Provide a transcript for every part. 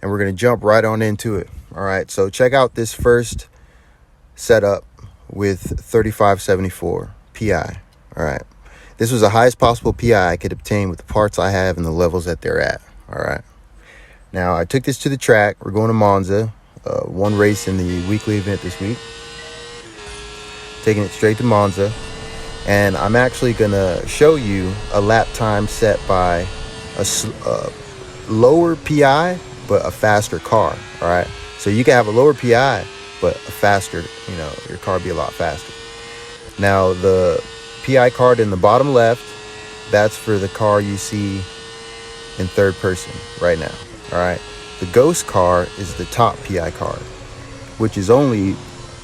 and we're going to jump right on into it. All right, so check out this first setup with 3574 PI. All right, this was the highest possible PI I could obtain with the parts I have and the levels that they're at. All right, now I took this to the track. We're going to Monza, one race in the weekly event this week. Taking it straight to Monza, and I'm actually going to show you a lap time set by a lower PI but a faster car. All right, so you can have a lower PI but a faster, your car be a lot faster. Now the PI card in the bottom left, that's for the car you see in third person right now. All right, the ghost car is the top PI card, which is only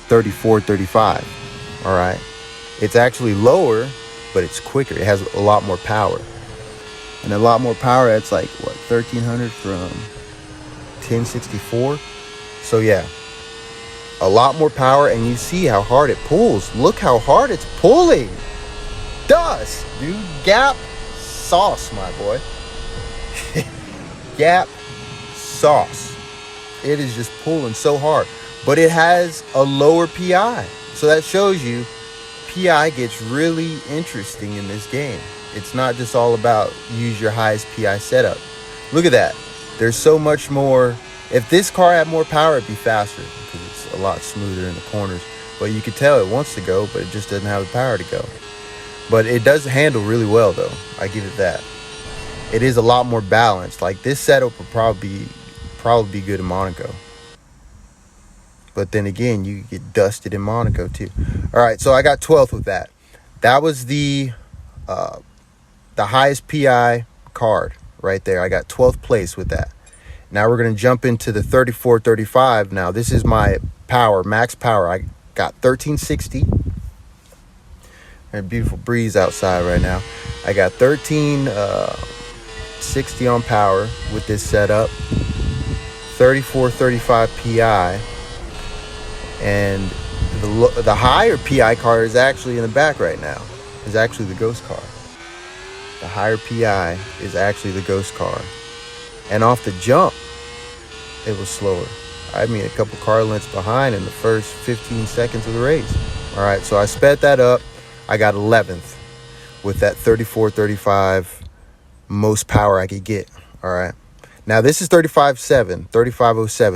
3435. all right, it's actually lower, but it's quicker. It has a lot more power, and a lot more power. It's like what, 1300 from 1064. So yeah, a lot more power, and you see how hard it pulls. Look how hard it's pulling. Dust, dude. Gap sauce, my boy. Gap sauce. It is just pulling so hard, but it has a lower PI. So that shows you PI gets really interesting in this game. It's not just all about use your highest PI setup. Look at that. There's so much more. If this car had more power, it'd be faster because it's a lot smoother in the corners. But you can tell it wants to go, but it just doesn't have the power to go. But it does handle really well, though. I give it that. It is a lot more balanced. Like, this setup would probably be good in Monaco. But then again, you get dusted in Monaco too. All right, so I got 12th with that. That was the highest PI card right there. I got 12th place with that. Now we're going to jump into the 3435. Now this is my power, max power. I got 1360. A beautiful breeze outside right now. I got 1360 on power with this setup. 3435 PI. And the higher PI car is actually in the back right now. Is actually the ghost car. The higher PI is actually the ghost car. And off the jump, it was slower. I mean, a couple car lengths behind in the first 15 seconds of the race. All right, so I sped that up. I got 11th with that 3435 most power I could get. All right. Now this is 3507.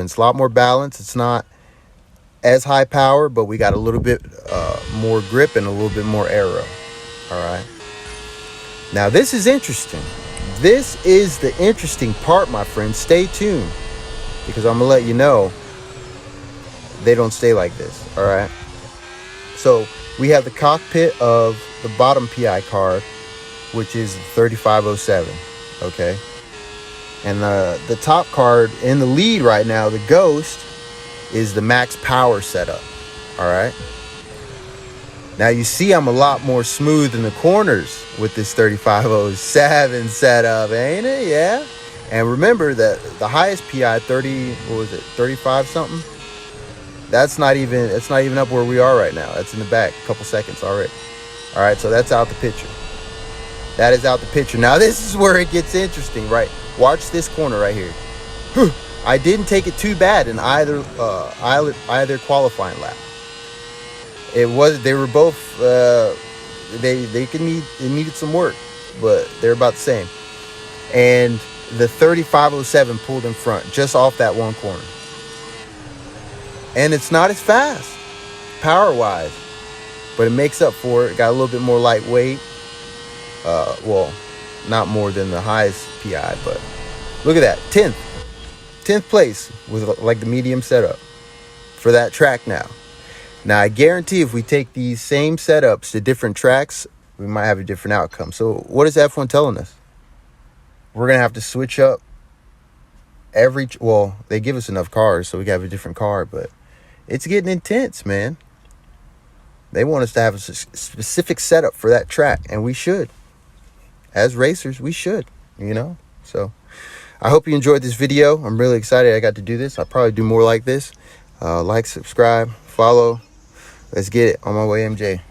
It's a lot more balance. It's not as high power, but we got a little bit more grip and a little bit more aero. All right. Now this is interesting. This is the interesting part, my friends. Stay tuned, because I'm gonna let you know they don't stay like this. All right. So we have the cockpit of the bottom PI card, which is 3507. Okay. And the top card in the lead right now, the Ghost, is the max power setup. All right. Now you see I'm a lot more smooth in the corners with this 3507 setup, ain't it? Yeah. And remember that the highest PI 35 something. It's not even up where we are right now. That's in the back, a couple seconds already. All right, so that's out the picture. That is out the picture. Now this is where it gets interesting, right? Watch this corner right here. I didn't take it too bad in either qualifying lap. They were both it needed some work, but they're about the same. And the 3507 pulled in front just off that one corner. And it's not as fast power wise, but it makes up for it. Got a little bit more lightweight. Well, not more than the highest PI, but look at that, 10th place with like the medium setup for that track. Now I guarantee if we take these same setups to different tracks, we might have a different outcome. So what is F1 telling us? We're gonna have to switch up they give us enough cars, so we have a different car, but it's getting intense, man. They want us to have a specific setup for that track, and we should. As racers, we should, So I hope you enjoyed this video. I'm really excited I got to do this. I'll probably do more like this. Like, subscribe, follow. Let's get it. On my way, MJ.